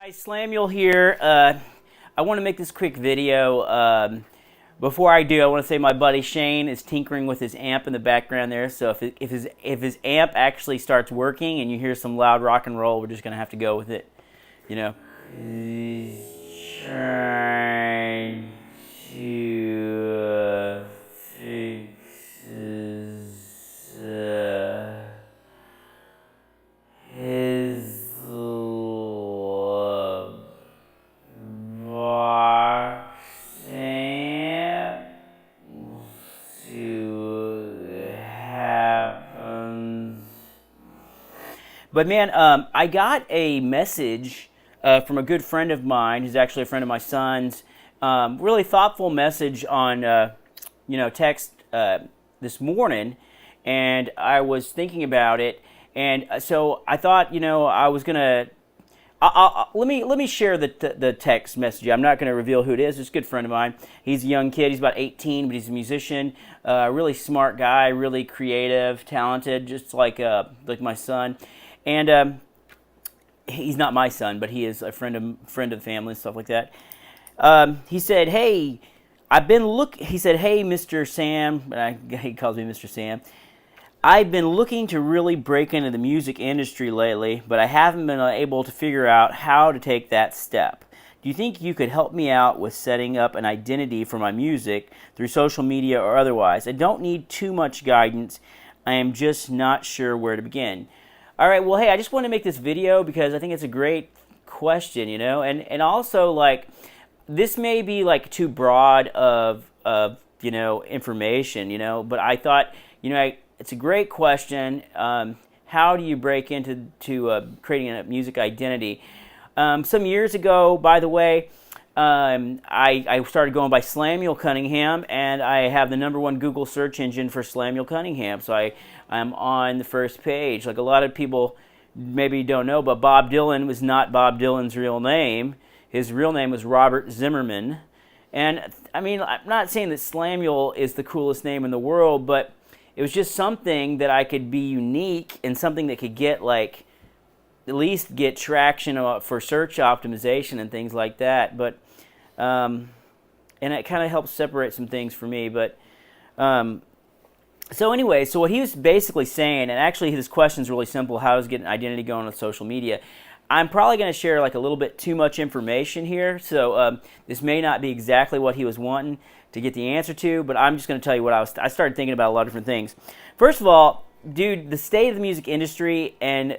Hi, Slamuel here. I want to make this quick video. Before I do, I want to say my buddy Shane is tinkering with his amp in the background there. So if his amp actually starts working and you hear some loud rock and roll, we're just gonna have to go with it. You know. He's trying to fix his But man, I got a message from a good friend of mine, who's actually a friend of my son's. Really thoughtful message on, text this morning, and I was thinking about it, and so I thought, I was gonna. Let me share the text message. I'm not going to reveal who it is. It's a good friend of mine. He's a young kid. He's about 18, but he's a musician. Really smart guy. Really creative, talented, just like my son. And he's not my son, but he is a friend of the family and stuff like that. He said, "Hey, He said, "Hey, Mr. Sam," he calls me Mr. Sam. "I've been looking to really break into the music industry lately, but I haven't been able to figure out how to take that step. Do you think you could help me out with setting up an identity for my music through social media or otherwise? I don't need too much guidance. I am just not sure where to begin." All right, well, hey, I just want to make this video because I think it's a great question, and also, like, this may be, like, too broad of information, but I thought, it's a great question. How do you break into creating a music identity? Some years ago, by the way, I started going by Slamuel Cunningham, and I have the #1 Google search engine for Slamuel Cunningham. So I'm on the first page. Like a lot of people maybe don't know, but Bob Dylan was not Bob Dylan's real name. His real name was Robert Zimmerman. And I mean, I'm not saying that Slamuel is the coolest name in the world, but it was just something that I could be unique and something that could get at least get traction for search optimization and things like that. But and it kind of helps separate some things for me. But so anyway, so what he was basically saying, and actually his question is really simple: how does get an identity going on social media? I'm probably going to share like a little bit too much information here, so this may not be exactly what he was wanting to get the answer to, but I'm just going to tell you what I started thinking about a lot of different things. First of all, dude, the state of the music industry, and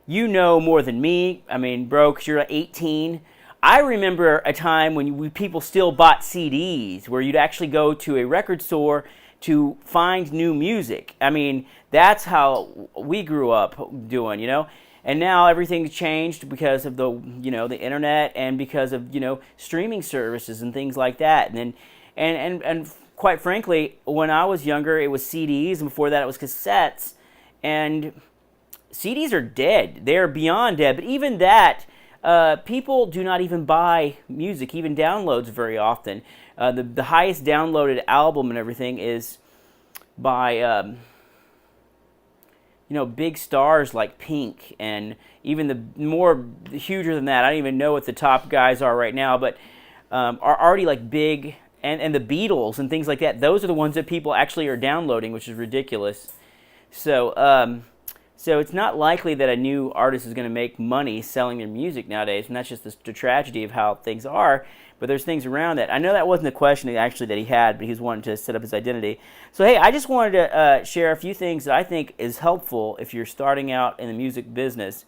you know more than me. I mean, bro, because you're 18. I remember a time when people still bought CDs, where you'd actually go to a record store to find new music. I mean, that's how we grew up doing, And now everything's changed because of the internet and because of streaming services and things like that. And quite frankly, when I was younger, it was CDs, and before that, it was cassettes. And CDs are dead; they are beyond dead. But even that, people do not even buy music, even downloads very often. The highest downloaded album and everything is by big stars like Pink, and even the huger than that. I don't even know what the top guys are right now, but are already like big, and the Beatles and things like that. Those are the ones that people actually are downloading, which is ridiculous. So it's not likely that a new artist is going to make money selling their music nowadays, and that's just the tragedy of how things are. But there's things around that. I know that wasn't the question actually that he had, but he was wanting to set up his identity. So hey, I just wanted to share a few things that I think is helpful if you're starting out in the music business.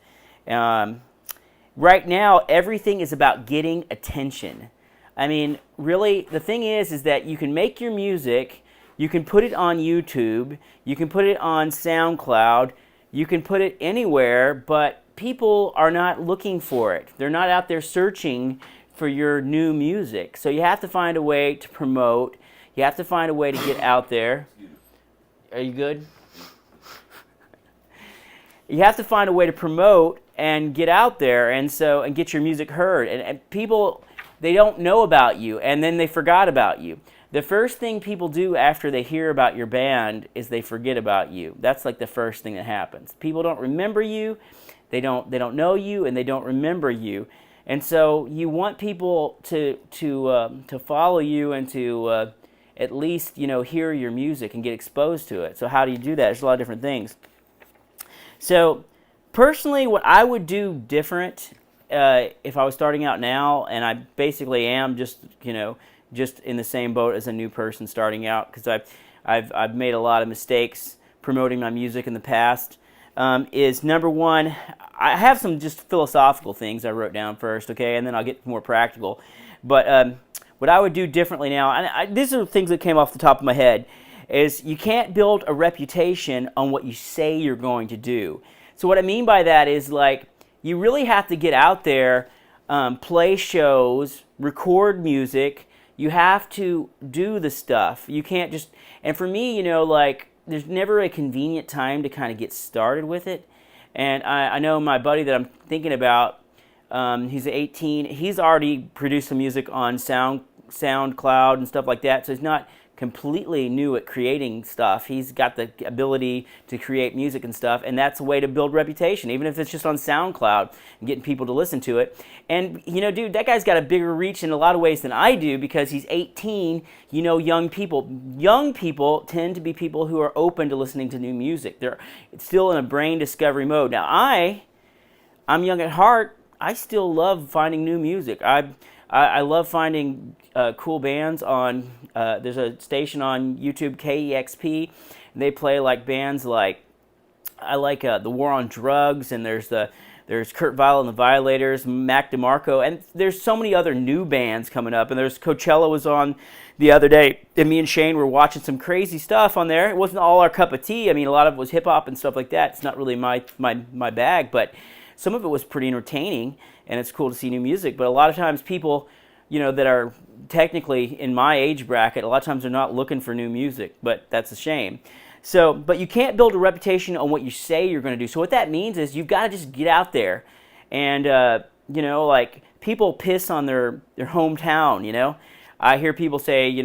Right now, everything is about getting attention. I mean, really, the thing is that you can make your music, you can put it on YouTube, you can put it on SoundCloud, you can put it anywhere, but people are not looking for it. They're not out there searching for your new music. So you have to find a way to promote. You have to find a way to get out there. Are you good? You have to find a way to promote and get out there, and get your music heard. And people, they don't know about you, and then they forgot about you. The first thing people do after they hear about your band is they forget about you. That's like the first thing that happens. People don't remember you. they don't know you and they don't remember you. And so you want people to follow you and to at least hear your music and get exposed to it. So how do you do that? There's a lot of different things. So personally, what I would do different if I was starting out now, and I basically am just in the same boat as a new person starting out, because I've made a lot of mistakes promoting my music in the past. Is number one, I have some just philosophical things I wrote down first, okay, and then I'll get more practical. But what I would do differently now, and these are things that came off the top of my head, is you can't build a reputation on what you say you're going to do. So what I mean by that is, like, you really have to get out there, play shows, record music. You have to do the stuff. You can't just, and for me, like, there's never a convenient time to kind of get started with it. And I know my buddy that I'm thinking about, he's 18. He's already produced some music on SoundCloud and stuff like that. So he's not completely new at creating stuff. He's got the ability to create music and stuff, and that's a way to build reputation, even if it's just on SoundCloud and getting people to listen to it. And dude, that guy's got a bigger reach in a lot of ways than I do, because he's 18. Young people tend to be people who are open to listening to new music. They're still in a brain discovery mode. Now I'm young at heart. I still love finding new music. I love finding cool bands on, there's a station on YouTube, KEXP, and they play like bands like, I like The War on Drugs, and there's Kurt Vile and the Violators, Mac DeMarco, and there's so many other new bands coming up, and there's Coachella was on the other day, and me and Shane were watching some crazy stuff on there. It wasn't all our cup of tea. I mean, a lot of it was hip-hop and stuff like that. It's not really my bag, but some of it was pretty entertaining, and it's cool to see new music. But a lot of times people, that are technically in my age bracket, a lot of times they're not looking for new music, but that's a shame. So, but you can't build a reputation on what you say you're going to do. So what that means is you've got to just get out there, and like, people piss on their hometown. I hear people say,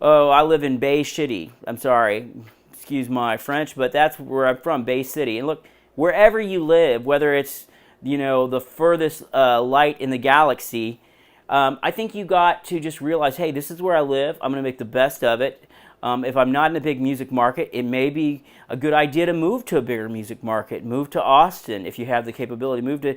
oh, I live in Bay City. I'm sorry, excuse my French, but that's where I'm from, Bay City. And look, wherever you live, whether it's the furthest light in the galaxy, I think you got to just realize, hey, this is where I live. I'm going to make the best of it. If I'm not in a big music market, it may be a good idea to move to a bigger music market. Move to Austin if you have the capability. Move to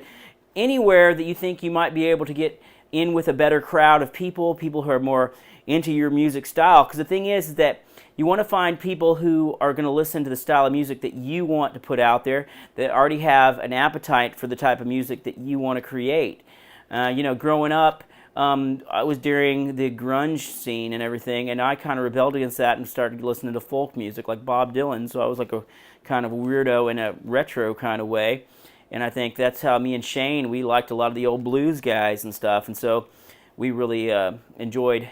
anywhere that you think you might be able to get in with a better crowd of people who are more into your music style. Because the thing is that you want to find people who are going to listen to the style of music that you want to put out there, that already have an appetite for the type of music that you want to create. Growing up, I was during the grunge scene and everything, and I kind of rebelled against that and started listening to folk music like Bob Dylan. So I was like a kind of weirdo in a retro kind of way. And I think that's how me and Shane, we liked a lot of the old blues guys and stuff. And so we really enjoyed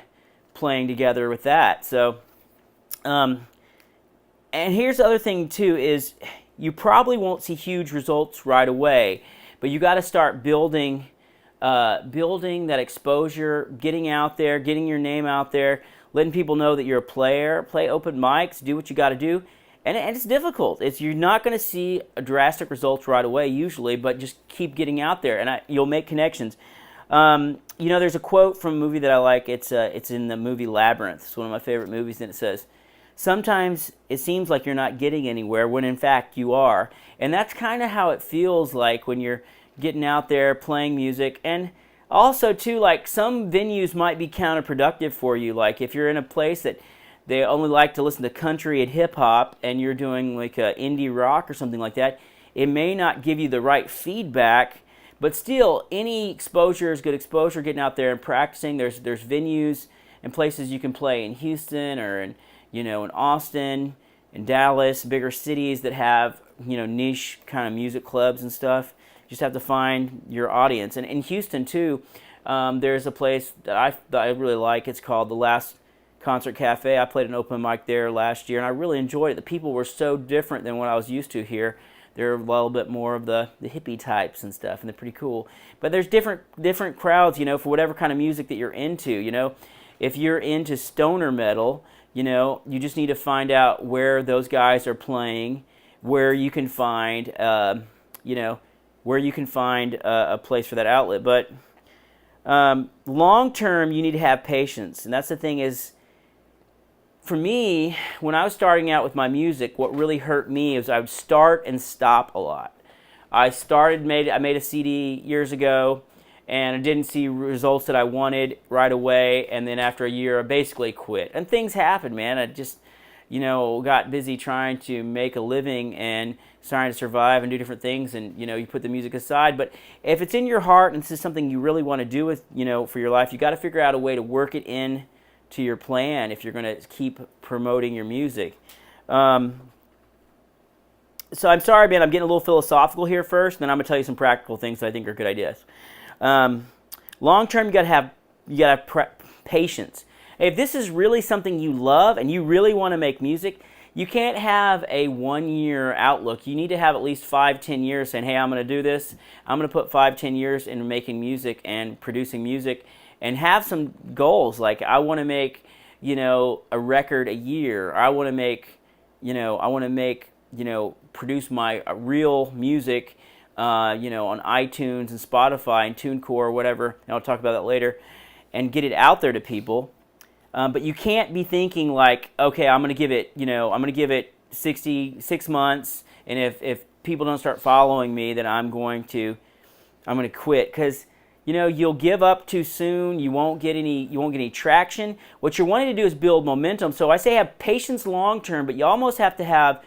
playing together with that. So, and here's the other thing too, is you probably won't see huge results right away, but you got to start building that exposure, getting out there, getting your name out there, letting people know that you're a player, play open mics, do what you got to do. And it's difficult. You're not going to see drastic results right away usually, but just keep getting out there, and you'll make connections. There's a quote from a movie that I like. It's in the movie Labyrinth. It's one of my favorite movies, and it says, "Sometimes it seems like you're not getting anywhere when in fact you are." And that's kind of how it feels like when you're getting out there playing music. And also too, like, some venues might be counterproductive for you. Like if you're in a place that they only like to listen to country and hip hop, and you're doing like indie rock or something like that, it may not give you the right feedback. But still, any exposure is good exposure. Getting out there and practicing. There's venues and places you can play in Houston or in Austin, in Dallas, bigger cities that have niche kind of music clubs and stuff. You just have to find your audience. And in Houston too, there's a place that I really like. It's called the Last Concert Cafe. I played an open mic there last year, and I really enjoyed it. The people were so different than what I was used to here. They're a little bit more of the hippie types and stuff, and they're pretty cool. But there's different crowds, for whatever kind of music that you're into. If you're into stoner metal, you just need to find out where those guys are playing, where you can find, where you can find a place for that outlet. But long term, you need to have patience, and that's the thing is, for me, when I was starting out with my music, what really hurt me is I would start and stop a lot. I made a CD years ago, and I didn't see results that I wanted right away, and then after a year, I basically quit. And things happen, man. I just, got busy trying to make a living and trying to survive and do different things, and, you put the music aside. But if it's in your heart and this is something you really want to do with, for your life, you got to figure out a way to work it in to your plan if you're going to keep promoting your music. So I'm sorry, man, I'm getting a little philosophical here first, and then I'm going to tell you some practical things that I think are good ideas. Long term, you got to have patience. If this is really something you love and you really want to make music, you can't have a 1-year outlook. You need to have at least 5-10 years saying, hey, I'm going to do this. I'm going to put 5-10 years into making music and producing music, and have some goals, like I want to make, a record a year. Or I want to make, produce my real music, on iTunes and Spotify and TuneCore or whatever, and I'll talk about that later, and get it out there to people. But you can't be thinking like, okay, I'm going to give it 6 months, and if people don't start following me, then I'm going to quit, because you'll give up too soon. You won't get any traction. What you're wanting to do is build momentum. So I say have patience long term, but you almost have to have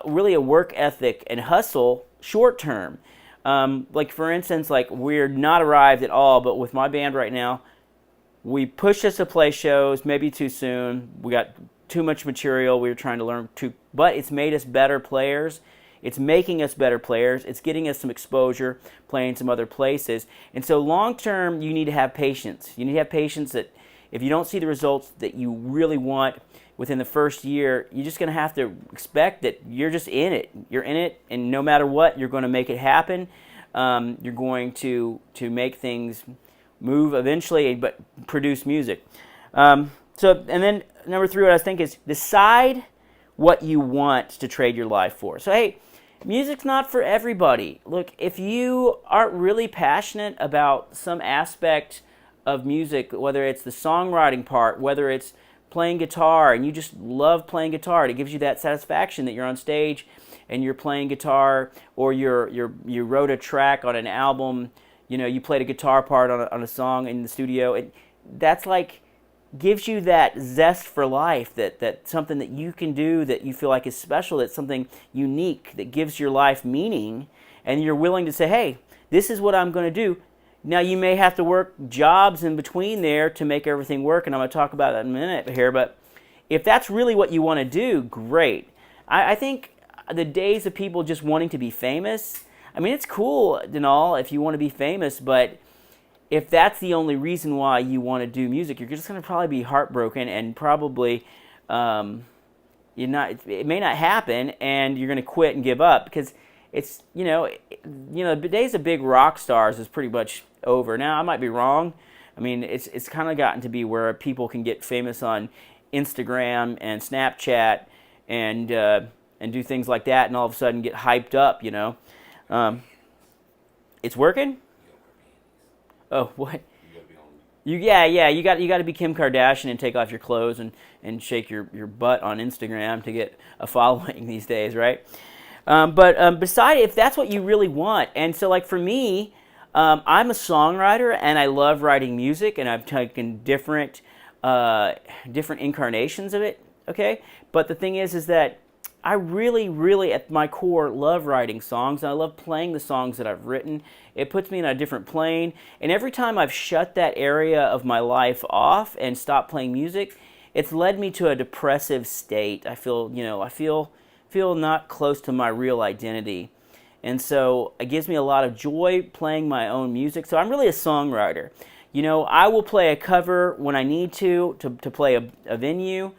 really a work ethic and hustle short term. Like for instance, like we're not arrived at all, but with my band right now, we pushed us to play shows maybe too soon. We got too much material. We were trying to learn but it's made us better players. It's making us better players. It's getting us some exposure, playing some other places. And so long term, you need to have patience. You need to have patience that if you don't see the results that you really want within the first year, you're just going to have to expect that you're just in it. You're in it, and no matter what, you're going to make it happen. You're going to make things move eventually, but produce music. And then number 3, what I think is decide what you want to trade your life for. So hey, music's not for everybody. Look, if you aren't really passionate about some aspect of music, whether it's the songwriting part, whether it's playing guitar, and you just love playing guitar, it gives you that satisfaction that you're on stage and you're playing guitar, or you wrote a track on an album, you played a guitar part on a song in the studio. That's like gives you that zest for life, that something that you can do that you feel like is special, that's something unique, that gives your life meaning, and you're willing to say, hey, this is what I'm going to do. Now, you may have to work jobs in between there to make everything work, and I'm going to talk about that in a minute here, but if that's really what you want to do, great. I think the days of people just wanting to be famous, I mean, it's cool and all if you want to be famous, but if that's the only reason why you want to do music, you're just going to probably be heartbroken, and probably it may not happen, and you're going to quit and give up, because it's the days of big rock stars is pretty much over. Now, I might be wrong. I mean, it's kind of gotten to be where people can get famous on Instagram and Snapchat and do things like that, and all of a sudden get hyped up. It's working. Oh, what? You got to be Kim Kardashian and take off your clothes and shake your butt on Instagram to get a following these days, right? But beside, if that's what you really want, and so like for me, I'm a songwriter and I love writing music, and I've taken different incarnations of it. Okay, but the thing is that I really, really, at my core, love writing songs, and I love playing the songs that I've written. It puts me in a different plane, and every time I've shut that area of my life off and stopped playing music, it's led me to a depressive state. I feel not close to my real identity, and so it gives me a lot of joy playing my own music. So I'm really a songwriter. I will play a cover when I need to play a venue.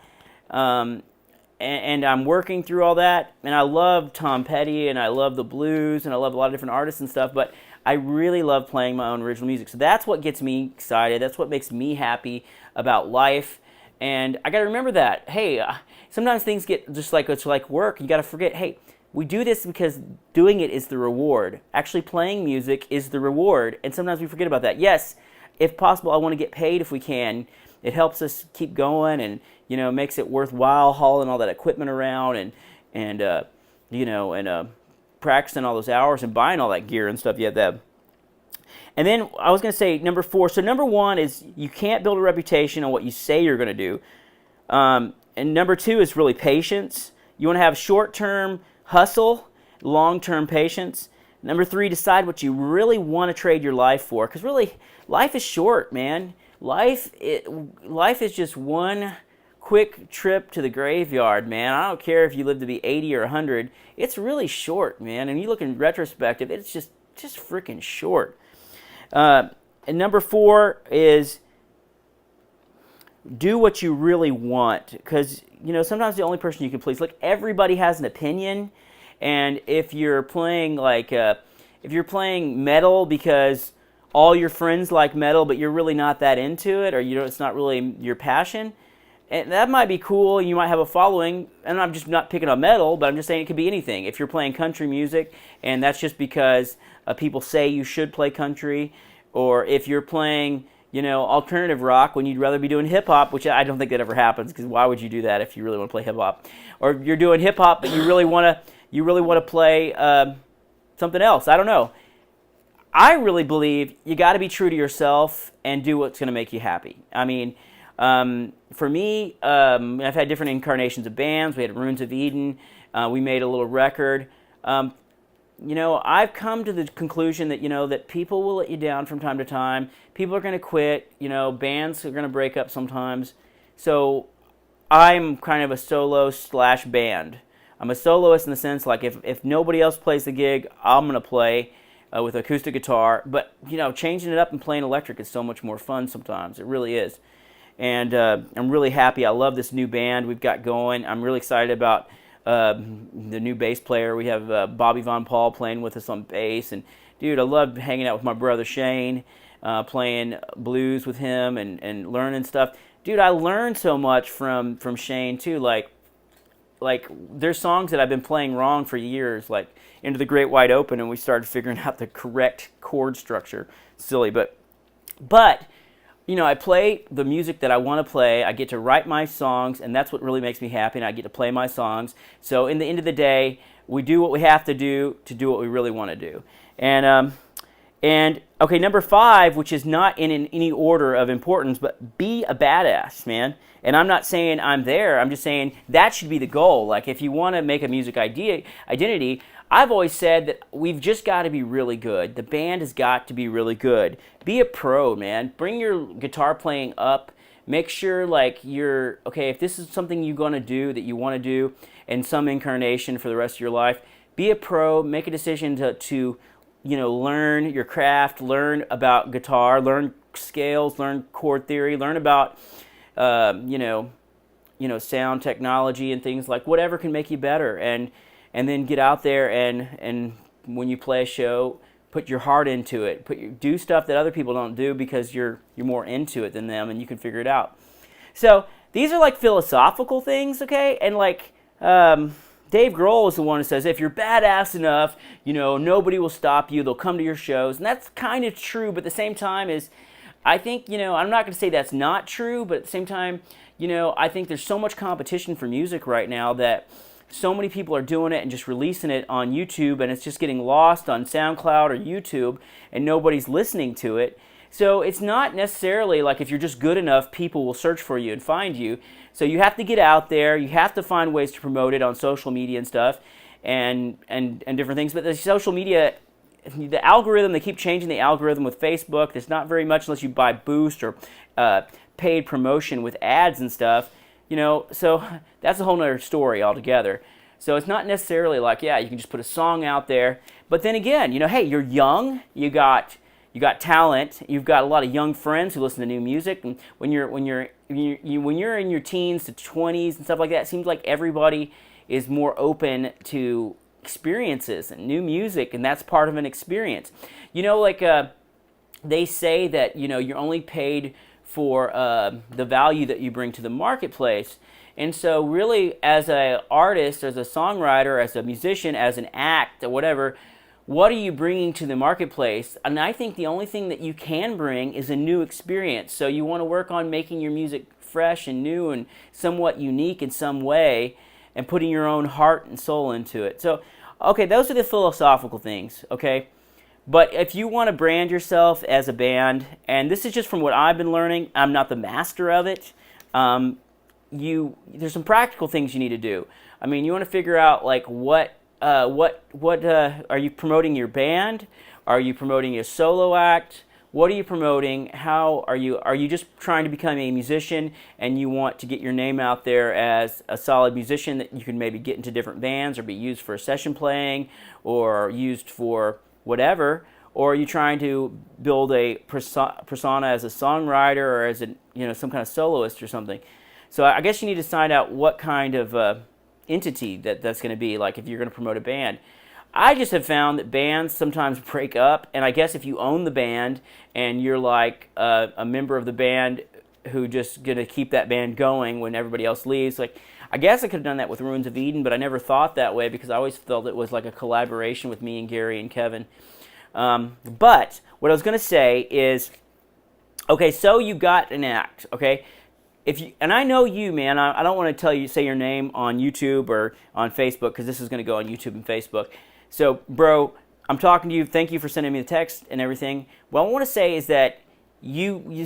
And I'm working through all that, and I love Tom Petty, and I love the blues, and I love a lot of different artists and stuff, but I really love playing my own original music. So that's what gets me excited. That's what makes me happy about life, and I got to remember that. Hey, sometimes things get just like it's like work. You got to forget, hey, we do this because doing it is the reward. Actually playing music is the reward, and sometimes we forget about that. Yes, if possible, I want to get paid if we can. It helps us keep going, and makes it worthwhile hauling all that equipment around and practicing all those hours and buying all that gear and stuff. And then I was going to say number 4. So number 1 is you can't build a reputation on what you say you're going to do. And number 2 is really patience. You want to have short-term hustle, long-term patience. Number 3, decide what you really want to trade your life for. Because really, life is short, man. Life is just one quick trip to the graveyard, man. I don't care if you live to be 80 or 100. It's really short, man. And you look in retrospective, it's just freaking short. And number 4 is do what you really want, because sometimes the only person you can please. Look, everybody has an opinion, and if you're playing metal because all your friends like metal, but you're really not that into it, or it's not really your passion, and that might be cool. You might have a following, and I'm just not picking on metal, but I'm just saying it could be anything. If you're playing country music, and that's just because people say you should play country, or if you're playing alternative rock when you'd rather be doing hip-hop, which I don't think that ever happens, because why would you do that if you really want to play hip-hop? Or you're doing hip-hop, but you really want to play something else. I don't know. I really believe you got to be true to yourself and do what's going to make you happy. I mean, for me, I've had different incarnations of bands. We had Ruins of Eden. We made a little record. I've come to the conclusion that, that people will let you down from time to time. People are going to quit. Bands are going to break up sometimes. So I'm kind of a solo/band. I'm a soloist in the sense, like, if nobody else plays the gig, I'm going to play with acoustic guitar. But, changing it up and playing electric is so much more fun sometimes. It really is. And I'm really happy. I love this new band we've got going. I'm really excited about the new bass player. We have Bobby Von Paul playing with us on bass, and dude, I love hanging out with my brother Shane, playing blues with him and learning stuff. Dude, I learned so much from Shane too. Like there's songs that I've been playing wrong for years, like Into the Great Wide Open, and we started figuring out the correct chord structure. Silly, but I play the music that I want to play. I get to write my songs, and that's what really makes me happy, and I get to play my songs. So in the end of the day, we do what we have to do what we really want to do. And okay, number 5, which is not in any order of importance, but be a badass, man. And I'm not saying I'm there. I'm just saying that should be the goal. Like, if you want to make a music identity, I've always said that we've just got to be really good. The band has got to be really good. Be a pro, man. Bring your guitar playing up. Make sure, if this is something you're going to do, that you want to do in some incarnation for the rest of your life, be a pro. Make a decision to learn your craft, learn about guitar, learn scales, learn chord theory, learn about, sound technology and things, like whatever can make you better. And then get out there and when you play a show, put your heart into it. Do stuff that other people don't do because you're more into it than them, and you can figure it out. So these are like philosophical things, okay? And Dave Grohl is the one who says, if you're badass enough, nobody will stop you. They'll come to your shows. And that's kind of true, but at the same time I think, I'm not going to say that's not true, but at the same time, I think there's so much competition for music right now that so many people are doing it and just releasing it on YouTube, and it's just getting lost on SoundCloud or YouTube, and nobody's listening to it. So it's not necessarily like if you're just good enough, people will search for you and find you. So you have to get out there. You have to find ways to promote it on social media and stuff, and different things. But the social media, the algorithm, they keep changing the algorithm with Facebook. There's not very much unless you buy Boost or paid promotion with ads and stuff. So that's a whole nother story altogether. So it's not necessarily like, you can just put a song out there. But then again, hey, you're young, you got talent, you've got a lot of young friends who listen to new music, and when you're in your teens to 20s and stuff like that, it seems like everybody is more open to experiences and new music, and that's part of an experience. They say that you're only paid for the value that you bring to the marketplace. And so really, as an artist, as a songwriter, as a musician, as an act, or whatever, what are you bringing to the marketplace? And I think the only thing that you can bring is a new experience. So you want to work on making your music fresh and new and somewhat unique in some way, and putting your own heart and soul into it. So, okay, those are the philosophical things, okay? But if you want to brand yourself as a band, and this is just from what I've been learning, I'm not the master of it, there's some practical things you need to do. I mean, you want to figure out like what are you promoting your band? Are you promoting a solo act? What are you promoting? How are you just trying to become a musician and you want to get your name out there as a solid musician that you can maybe get into different bands or be used for session playing or used for whatever? Or are you trying to build a persona as a songwriter or as some kind of soloist or something? So I guess you need to find out what kind of entity that's going to be, like if you're going to promote a band. I just have found that bands sometimes break up, and I guess if you own the band and you're like a member of the band who just going to keep that band going when everybody else leaves, like I guess I could have done that with Ruins of Eden, but I never thought that way because I always felt it was like a collaboration with me and Gary and Kevin. But what I was going to say is, okay, so you got an act, okay? And I know you, man. I don't want to say your name on YouTube or on Facebook because this is going to go on YouTube and Facebook. So, bro, I'm talking to you. Thank you for sending me the text and everything. What I want to say is that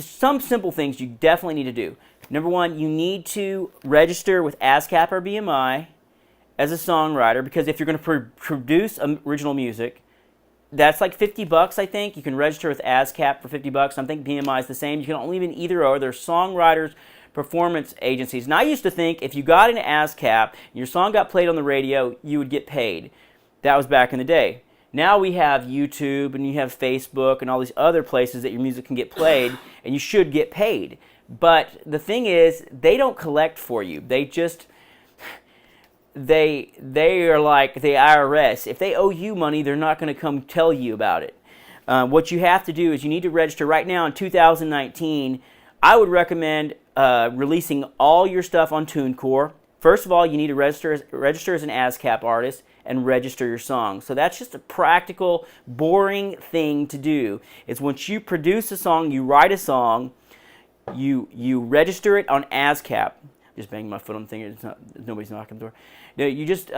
some simple things you definitely need to do. Number one, you need to register with ASCAP or BMI as a songwriter because if you're going to produce original music, that's like $50, I think. You can register with ASCAP for $50. I think BMI is the same. You can only be in either or. There's songwriters performance agencies. And I used to think if you got into ASCAP and your song got played on the radio, you would get paid. That was back in the day. Now we have YouTube and you have Facebook and all these other places that your music can get played and you should get paid. But the thing is, they don't collect for you. They are like the IRS. If they owe you money, they're not going to come tell you about it. What you have to do is you need to register right now in 2019. I would recommend releasing all your stuff on TuneCore. First of all, you need to register as an ASCAP artist and register your song. So that's just a practical, boring thing to do. It's once you produce a song, you write a song, you register it on ASCAP. Just banging my foot on the thing. Nobody's knocking the door. No, you just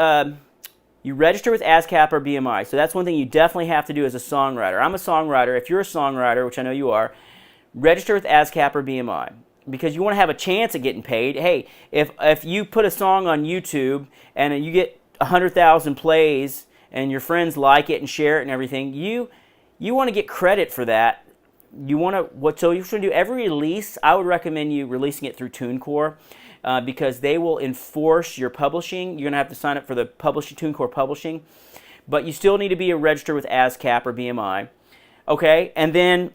you register with ASCAP or BMI. So that's one thing you definitely have to do as a songwriter. I'm a songwriter. If you're a songwriter, which I know you are, register with ASCAP or BMI because you want to have a chance at getting paid. Hey, if you put a song on YouTube and you get 100,000 plays and your friends like it and share it and everything, you want to get credit for that. So you should do every release. I would recommend you releasing it through TuneCore because they will enforce your publishing. You're going to have to sign up for the TuneCore publishing, but you still need to be a register with ASCAP or BMI. Okay, and then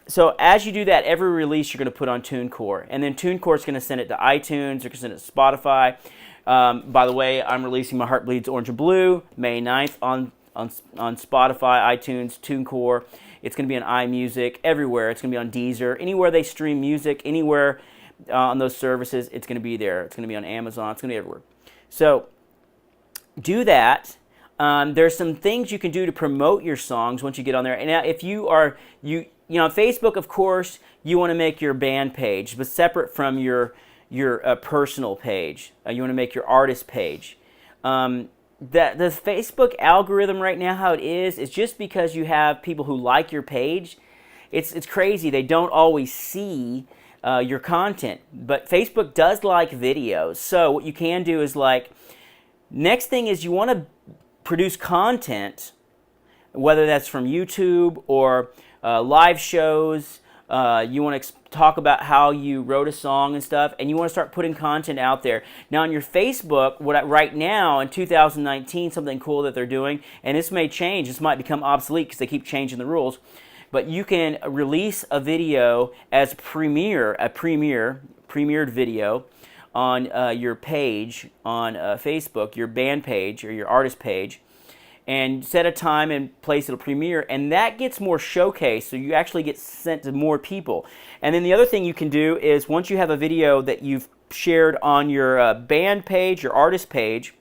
so as you do that, every release you're going to put on TuneCore, and then TuneCore is going to send it to iTunes. They're going to send it to Spotify. By the way, I'm releasing My Heart Bleeds Orange and Blue May 9th on Spotify, iTunes, TuneCore. It's going to be on iMusic, everywhere. It's going to be on Deezer. Anywhere they stream music, anywhere on those services, it's going to be there. It's going to be on Amazon. It's going to be everywhere. So do that. There's some things you can do to promote your songs once you get on there. And now if you are, on Facebook, of course, you want to make your band page, but separate from your personal page. You want to make your artist page. The Facebook algorithm right now, how it is just because you have people who like your page. It's crazy. They don't always see your content, but Facebook does like videos. So what you can do is next thing is you want to produce content, whether that's from YouTube or live shows. You want to talk about how you wrote a song and stuff, and you want to start putting content out there. Now on your Facebook, right now in 2019, something cool that they're doing, and this may change, this might become obsolete because they keep changing the rules, but you can release a video as a premiered video on your page on Facebook, your band page or your artist page, and set a time and place it'll premiere, and that gets more showcased, so you actually get sent to more people. And then the other thing you can do is once you have a video that you've shared on your band page, your artist page,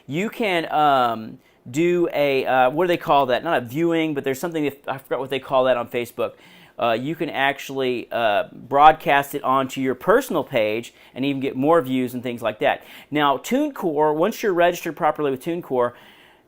you can do a, what do they call that? Not a viewing, but there's something, I forgot what they call that on Facebook. You can actually broadcast it onto your personal page and even get more views and things like that. Now, TuneCore, once you're registered properly with TuneCore,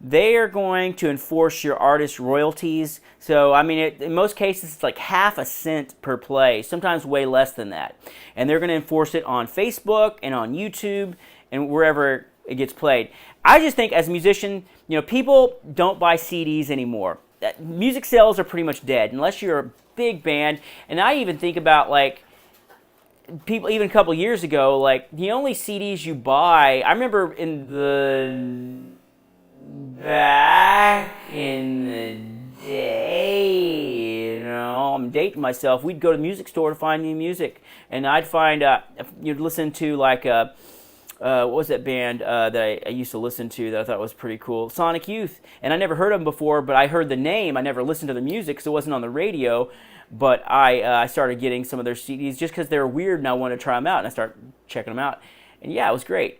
they are going to enforce your artist royalties. So, I mean, in most cases, it's like half a cent per play, sometimes way less than that. And they're going to enforce it on Facebook and on YouTube and wherever it gets played. I just think as a musician, people don't buy CDs anymore. Music sales are pretty much dead unless you're a big band. And I even think about, like, people even a couple years ago, like, the only CDs you buy, I remember back in the day, I'm dating myself, we'd go to the music store to find new music, and I'd find, you'd listen to, like, what was that band that I used to listen to that I thought was pretty cool? Sonic Youth. And I never heard of them before, but I heard the name. I never listened to the music because it wasn't on the radio, but I started getting some of their CDs just because they were weird and I wanted to try them out, and I started checking them out. And yeah, it was great.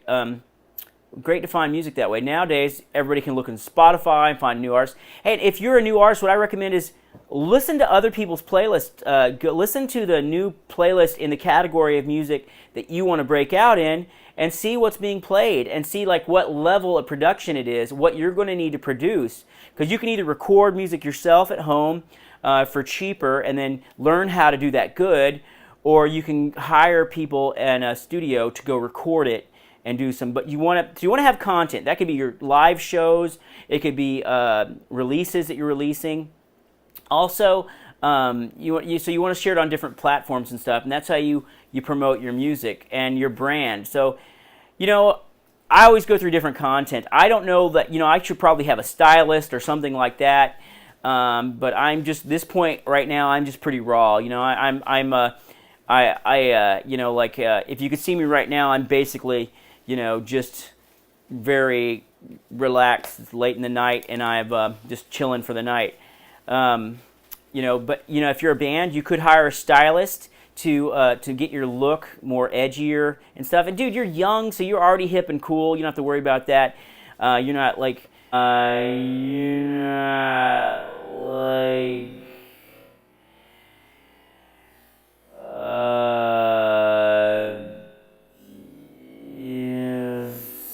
Great to find music that way. Nowadays, everybody can look in Spotify and find new artists. And if you're a new artist, what I recommend is listen to other people's playlists. Listen to the new playlist in the category of music that you want to break out in, and see what's being played, and see like what level of production it is, what you're going to need to produce. Because you can either record music yourself at home for cheaper and then learn how to do that good, or you can hire people in a studio to go record it and do some. But you want to have content. That could be your live shows. It could be releases that you're releasing. Also, you want to share it on different platforms and stuff, and that's how you promote your music and your brand. So, I always go through different content. I don't know that, I should probably have a stylist or something like that. But I'm just, this point right now, I'm just pretty raw. If you could see me right now, I'm basically, just very relaxed. It's late in the night, and I'm just chilling for the night. But if you're a band, you could hire a stylist to get your look more edgier and stuff. And dude, you're young, so you're already hip and cool. You don't have to worry about that. You're not like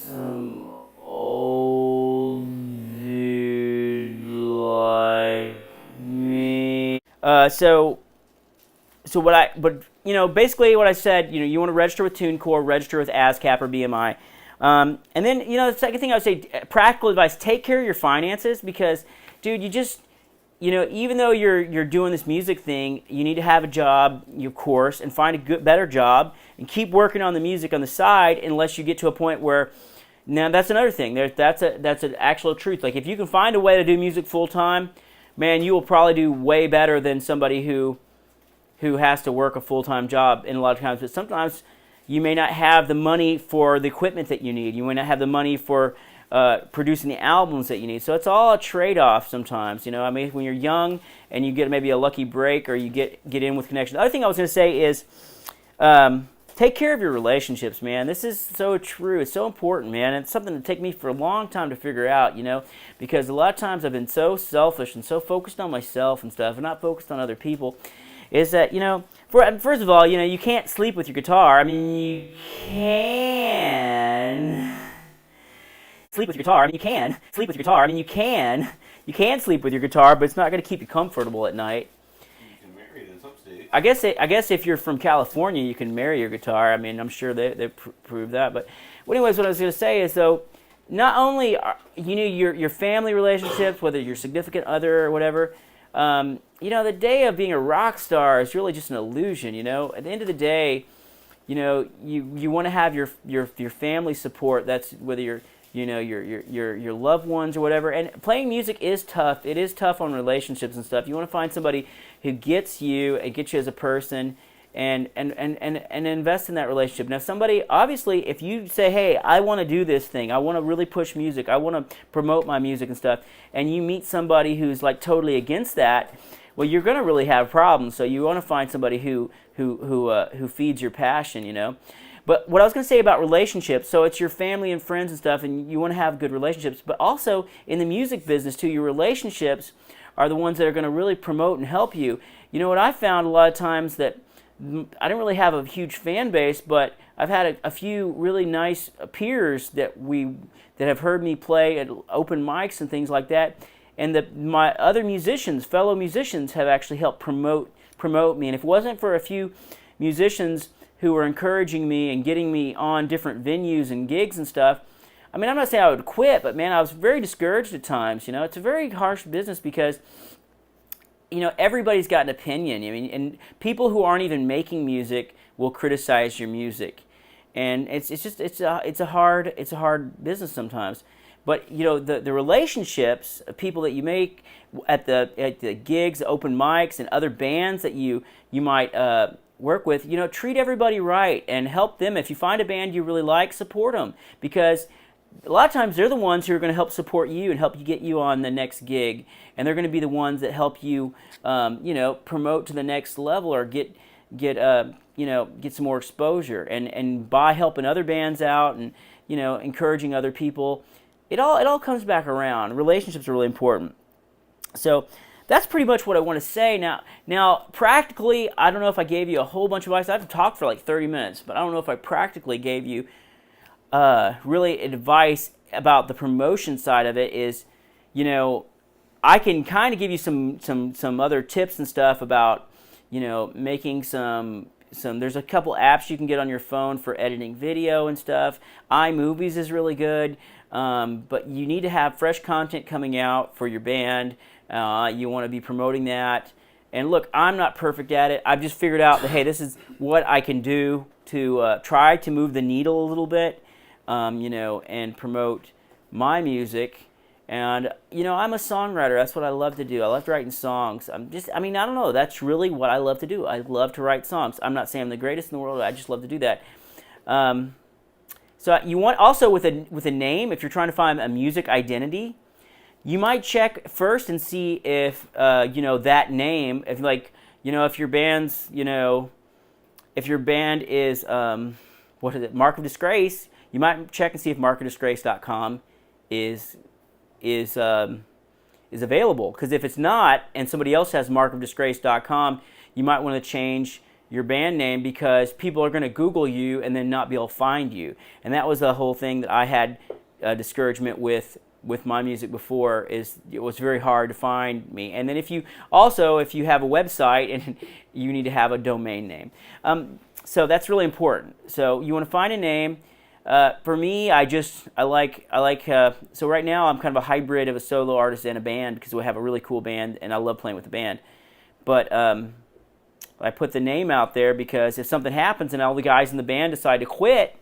some old dude like me. Basically what I said, you want to register with TuneCore, register with ASCAP or BMI. And then, the second thing I would say, practical advice, take care of your finances, because, dude, you just, even though you're doing this music thing, you need to have a job, of course, and find a better job, and keep working on the music on the side unless you get to a point where, now that's another thing, that's an actual truth. Like, if you can find a way to do music full-time, man, you will probably do way better than somebody who has to work a full-time job in a lot of times. But sometimes you may not have the money for the equipment that you need. You may not have the money for producing the albums that you need. So it's all a trade-off sometimes. When you're young and you get maybe a lucky break, or you get in with connections. The other thing I was going to say is take care of your relationships, man. This is so true. It's so important, man. It's something that took me for a long time to figure out, because a lot of times I've been so selfish and so focused on myself and stuff and not focused on other people. Is that, first of all, you can't sleep with your guitar. I mean, you can sleep with your guitar. I mean, you can sleep with your guitar. I mean, you can sleep with your guitar, but it's not going to keep you comfortable at night. You can marry it in some states. I guess if you're from California, you can marry your guitar. I mean, I'm sure they prove that. But anyways, what I was going to say is, though, not only your family relationships, whether you're significant other or whatever. The day of being a rock star is really just an illusion. At the end of the day, you want to have your family support. That's whether you're your loved ones or whatever. And playing music is tough. It is tough on relationships and stuff. You want to find somebody who gets you and gets you as a person, and invest in that relationship. Now, somebody, obviously, if you say, hey, I want to do this thing, I want to really push music, I want to promote my music and stuff, and you meet somebody who's like totally against that, well, you're going to really have problems. So you want to find somebody who feeds your passion, But what I was going to say about relationships, so it's your family and friends and stuff, and you want to have good relationships, but also in the music business too, your relationships are the ones that are going to really promote and help you. You know what I found a lot of times that I don't really have a huge fan base, but I've had a few really nice peers that have heard me play at open mics and things like that, and my other musicians, fellow musicians, have actually helped promote me. And if it wasn't for a few musicians who were encouraging me and getting me on different venues and gigs and stuff, I mean, I'm not saying I would quit, but man, I was very discouraged at times. You know, it's a very harsh business because, you know, everybody's got an opinion. I mean, and people who aren't even making music will criticize your music, and it's a hard business sometimes. But you know, the relationships of people that you make at the gigs, open mics, and other bands that you might work with, you know, treat everybody right and help them. If you find a band you really like, support them, because a lot of times they're the ones who are going to help support you and help you get you on the next gig, and they're going to be the ones that help you, you know, promote to the next level or get some more exposure. And by helping other bands out and, you know, encouraging other people, it all comes back around. Relationships are really important. So that's pretty much what I want to say. Now, practically, I don't know if I gave you a whole bunch of advice. I have to talk for like 30 minutes, but I don't know if I practically gave you really advice about the promotion side of it. Is, you know, I can kind of give you some other tips and stuff about, you know, making some. There's a couple apps you can get on your phone for editing video and stuff. iMovies is really good, but you need to have fresh content coming out for your band. You want to be promoting that. And look, I'm not perfect at it. I've just figured out that, hey, this is what I can do to try to move the needle a little bit, you know, and promote my music. And, you know, I'm a songwriter. That's what I love to do. I love writing songs. I don't know. That's really what I love to do. I love to write songs. I'm not saying I'm the greatest in the world. I just love to do that. So you want also with a name, if you're trying to find a music identity, you might check first and see if, you know, that name, if like, you know, if your band's, you know, if your band is, Mark of Disgrace, you might check and see if markofdisgrace.com is available. Because if it's not, and somebody else has markofdisgrace.com, you might want to change your band name, because people are going to Google you and then not be able to find you. And that was the whole thing that I had discouragement with my music before, is it was very hard to find me. And then if you have a website, and you need to have a domain name. So that's really important. So you want to find a name. For me, so right now I'm kind of a hybrid of a solo artist and a band, because we have a really cool band and I love playing with the band. But I put the name out there because if something happens and all the guys in the band decide to quit,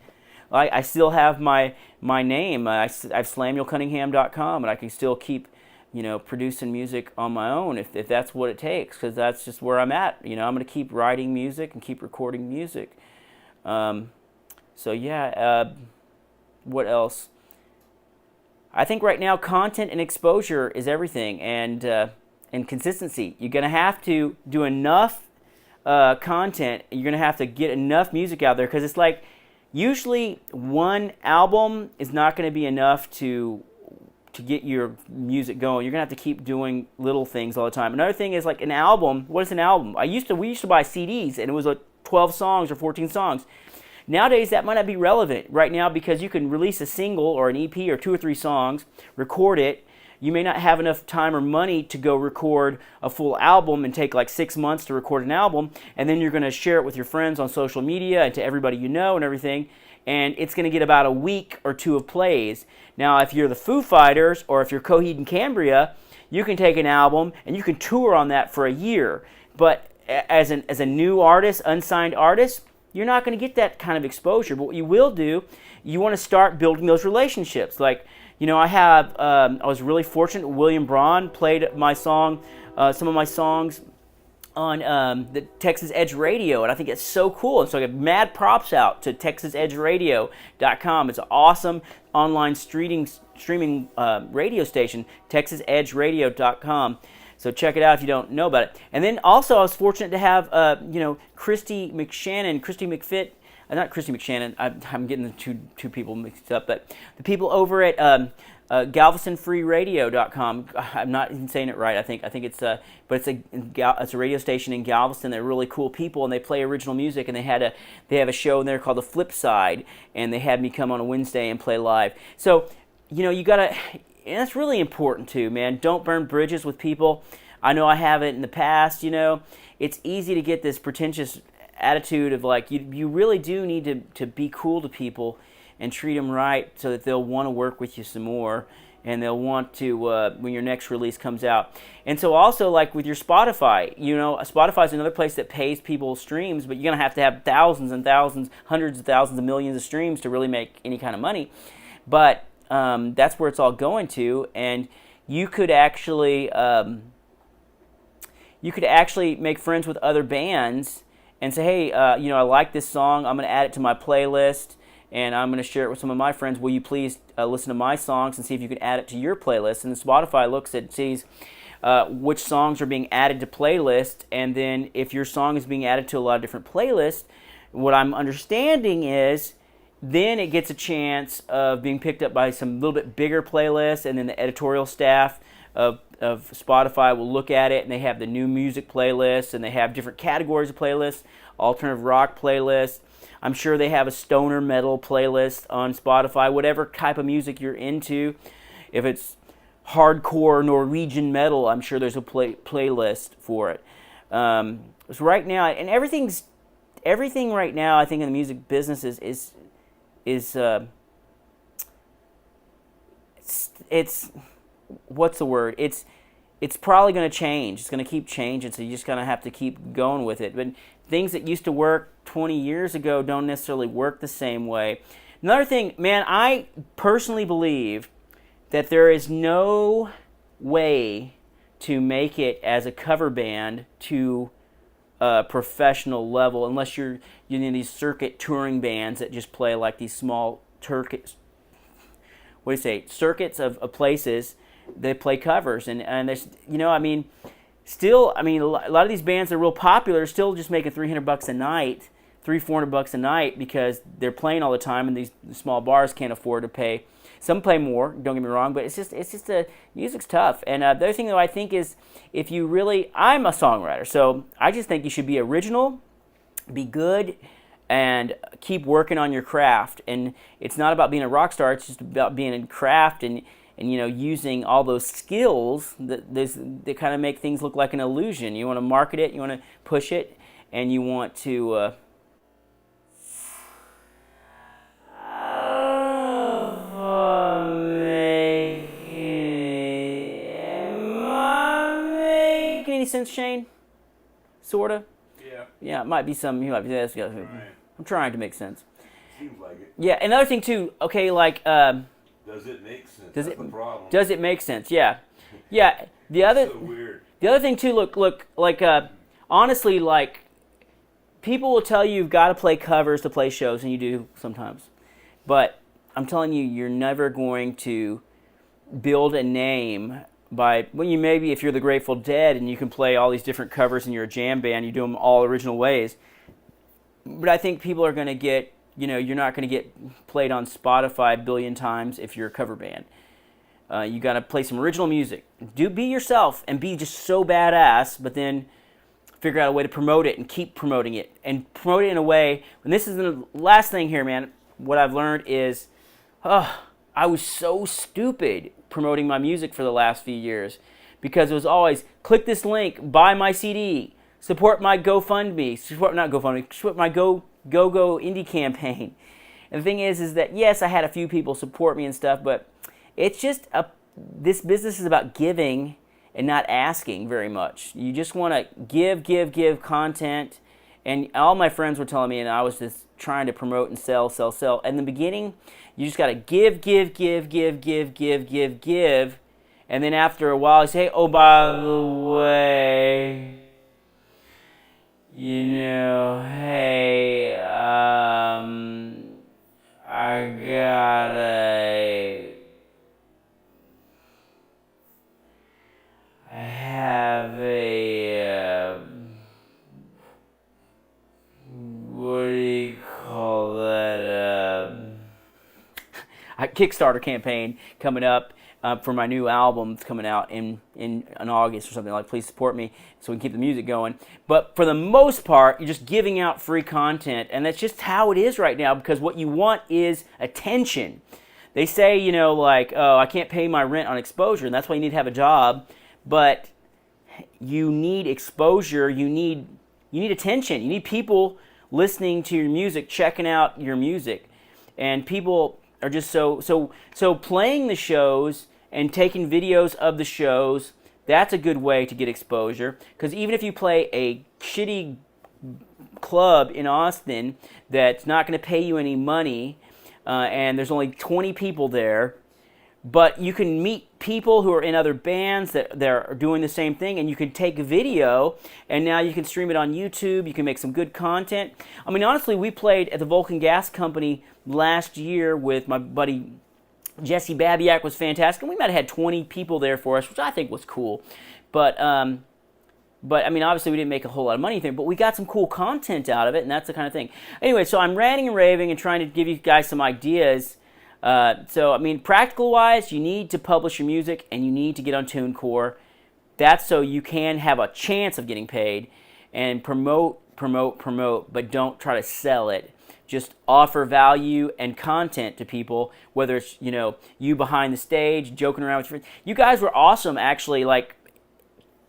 I still have my name. I have SlamuelCunningham.com, and I can still keep, you know, producing music on my own if that's what it takes, because that's just where I'm at. You know, I'm going to keep writing music and keep recording music. So yeah, what else? I think right now content and exposure is everything, and consistency. You're going to have to do enough content. You're going to have to get enough music out there, because it's like usually one album is not going to be enough to get your music going. You're going to have to keep doing little things all the time. Another thing is like an album. What is an album? We used to buy CDs, and it was like 12 songs or 14 songs. Nowadays, that might not be relevant right now, because you can release a single or an EP or 2 or 3 songs, record it. You may not have enough time or money to go record a full album and take like 6 months to record an album, and then you're going to share it with your friends on social media and to everybody you know and everything, and it's going to get about a week or 2 of plays. Now, if you're the Foo Fighters or if you're Coheed and Cambria, you can take an album and you can tour on that for a year. But as a new artist, unsigned artist, you're not going to get that kind of exposure. But what you will do, you want to start building those relationships. Like, you know, I was really fortunate. William Braun played some of my songs on the Texas Edge Radio, and I think it's so cool. And so I get mad props out to TexasEdgeRadio.com. It's an awesome online streaming radio station, TexasEdgeRadio.com. So check it out if you don't know about it. And then also I was fortunate to have, Christy McFit not Christy McShannon. I'm getting the two people mixed up, but the people over at GalvestonFreeRadio.com. I'm not even saying it right. I think it's but it's a radio station in Galveston. They're really cool people, and they play original music. And they have a show in there called The Flip Side, and they had me come on a Wednesday and play live. So you gotta, and that's really important too, man. Don't burn bridges with people. I know I have it in the past. It's easy to get this pretentious attitude of like you really do need to be cool to people and treat them right so that they'll want to work with you some more, and they'll want to when your next release comes out. And so also, like with your Spotify, Spotify is another place that pays people streams, but you're going to have thousands and thousands, hundreds of thousands of millions of streams to really make any kind of money. But that's where it's all going to, and you could actually make friends with other bands and say, hey, I like this song, I'm going to add it to my playlist, and I'm going to share it with some of my friends. Will you please listen to my songs and see if you can add it to your playlist? And Spotify looks at, sees which songs are being added to playlists, and then if your song is being added to a lot of different playlists, what I'm understanding is then it gets a chance of being picked up by some little bit bigger playlists, and then the editorial staff of Spotify will look at it, and they have the new music playlists, and they have different categories of playlists, alternative rock playlists. I'm sure they have a stoner metal playlist on Spotify, whatever type of music you're into. If it's hardcore Norwegian metal, I'm sure there's a playlist for it. So right now, and everything right now, I think in the music business is what's the word? It's probably going to change. It's going to keep changing, so you just kind of have to keep going with it. But things that used to work 20 years ago don't necessarily work the same way. Another thing, man, I personally believe that there is no way to make it as a cover band to a professional level unless you're these circuit touring bands that just play like these small circuits of places. They play covers, and there's, still, a lot of these bands that are real popular are still just making $300 a night, $400 a night, because they're playing all the time, and these small bars can't afford to pay. Some play more, don't get me wrong, but it's just music's tough. And the other thing, though, I think is if you really, I'm a songwriter, so I just think you should be original, be good, and keep working on your craft. And it's not about being a rock star; it's just about being in craft and using all those skills that kind of make things look like an illusion. You want to market it, you want to push it, and you want to make any sense, Shane? Sorta? Yeah. Yeah, it might be some, you might be, Right. I'm trying to make sense. Seems like it. Yeah, another thing too, okay, like, Does it make sense? Does That's it the problem. does it make sense? Yeah. Yeah. The other So weird. the other thing too, look like honestly, like, people will tell you you've got to play covers to play shows, and you do sometimes. But I'm telling you, you're never going to build a name by, well, you maybe if you're the Grateful Dead and you can play all these different covers and you're a jam band, you do them all original ways. But I think people are going to get, you're not going to get played on Spotify a billion times if you're a cover band. You got to play some original music. Be yourself and be just so badass, but then figure out a way to promote it and keep promoting it. And promote it in a way, and this is the last thing here, man, what I've learned is, I was so stupid promoting my music for the last few years, because it was always, click this link, buy my CD, support my GoFundMe, support my Go Indie campaign. And the thing is that, yes, I had a few people support me and stuff, but it's just, this business is about giving and not asking very much. You just want to give content. And all my friends were telling me, and I was just trying to promote and sell. In the beginning, you just got to give. And then after a while, you say, oh, by the way, hey, I have a, what do you call Kickstarter campaign coming up for my new album that's coming out in August or something. Like, please support me so we can keep the music going. But for the most part, you're just giving out free content, and that's just how it is right now, because what you want is attention. They say, you know, like, oh, I can't pay my rent on exposure, and that's why you need to have a job. But you need exposure. You need attention. You need people listening to your music, checking out your music, and people are just so playing the shows and taking videos of the shows. That's a good way to get exposure, because even if you play a shitty club in Austin that's not going to pay you any money, and there's only 20 people there, but you can meet people who are in other bands that are doing the same thing, and you can take a video, and now you can stream it on YouTube. You can make some good content. I mean, honestly, we played at the Vulcan Gas Company last year with my buddy Jesse Babiak. Was fantastic, and we might have had 20 people there for us, which I think was cool. But I mean, obviously we didn't make a whole lot of money there, but we got some cool content out of it, and that's the kind of thing. Anyway, so I'm ranting and raving and trying to give you guys some ideas. So, I mean, practical-wise, you need to publish your music, and you need to get on TuneCore. That's so you can have a chance of getting paid, and promote, but don't try to sell it. Just offer value and content to people, whether it's, you know, you behind the stage, joking around with your friends. You guys were awesome, actually. Like,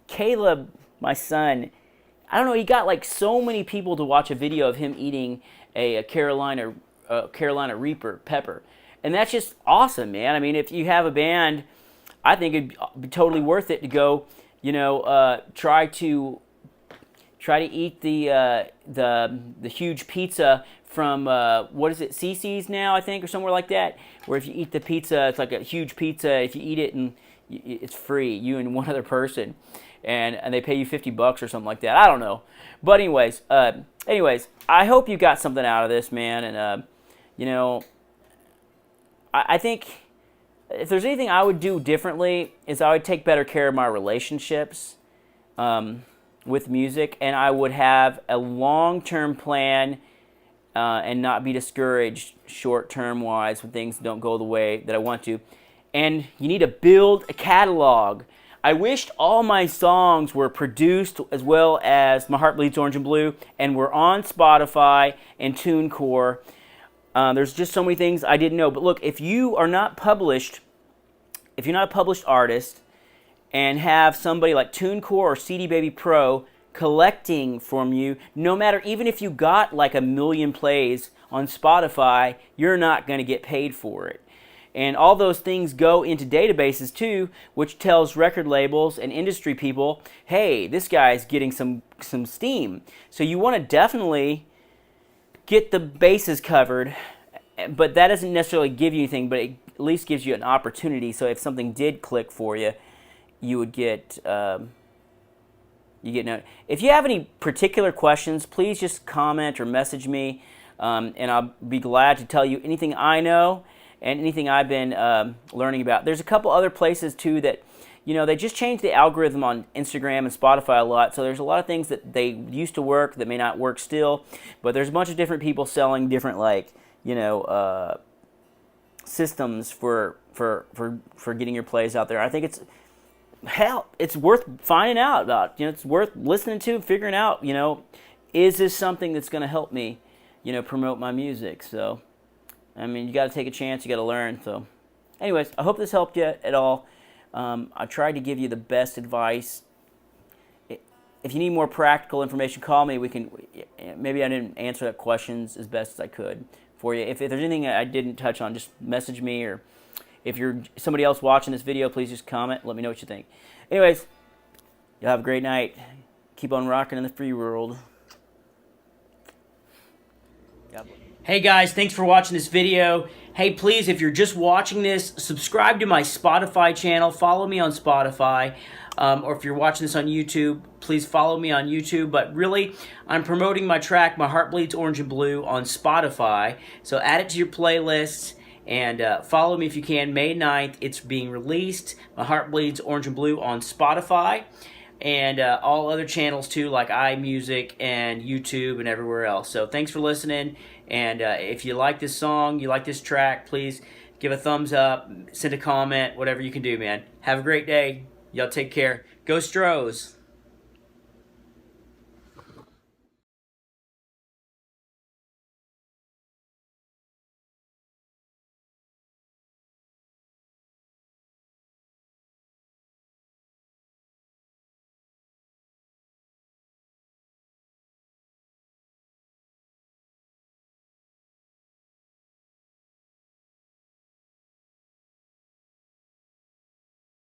Caleb, my son, I don't know, he got like so many people to watch a video of him eating a Carolina Reaper pepper. And that's just awesome, man. I mean, if you have a band, I think it'd be totally worth it to go, you know, try to eat the huge pizza from what is it, CC's now, I think, or somewhere like that, where if you eat the pizza, it's like a huge pizza. If you eat it, and it's free, you and one other person, and they pay you $50 or something like that. I don't know, but anyways, I hope you got something out of this, man, and you know. I think if there's anything I would do differently is I would take better care of my relationships with music, and I would have a long-term plan and not be discouraged short-term wise when things don't go the way that I want to. And you need to build a catalog. I wished all my songs were produced as well as My Heart Bleeds Orange and Blue and were on Spotify and TuneCore. There's just so many things I didn't know. But look, if you are not published, if you're not a published artist and have somebody like TuneCore or CD Baby Pro collecting from you, no matter, even if you got like 1 million plays on Spotify, you're not going to get paid for it. And all those things go into databases too, which tells record labels and industry people, hey, this guy's getting some steam. So you want to definitely get the bases covered, but that doesn't necessarily give you anything, but it at least gives you an opportunity. So if something did click for you, you would get If you have any particular questions, please just comment or message me, and I'll be glad to tell you anything I know and anything I've been learning about. There's a couple other places too that, you know, they just changed the algorithm on Instagram and Spotify a lot, so there's a lot of things that they used to work that may not work still, but there's a bunch of different people selling different, like, you know, systems for getting your plays out there. I think it's worth finding out about. You know, it's worth listening to and figuring out, you know, is this something that's going to help me, you know, promote my music? So, I mean, you got to take a chance, you got to learn. So, anyways, I hope this helped you at all. I tried to give you the best advice. If you need more practical information, call me. Maybe I didn't answer that questions as best as I could for you. If there's anything I didn't touch on, just message me, or if you're somebody else watching this video, please just comment. Let me know what you think. Anyways, you'll have a great night. Keep on rocking in the free world. God bless. Hey guys, thanks for watching this video. Hey, please, if you're just watching this, subscribe to my Spotify channel. Follow me on Spotify. Or if you're watching this on YouTube, please follow me on YouTube. But really, I'm promoting my track, My Heart Bleeds Orange and Blue, on Spotify. So add it to your playlists and follow me if you can. May 9th, it's being released. My Heart Bleeds Orange and Blue on Spotify. And all other channels too, like iMusic and YouTube and everywhere else. So thanks for listening. And if you like this song, you like this track, please give give a thumbs up, send a comment, whatever you can do, man. Have a great day. Y'all take care. Go Stros.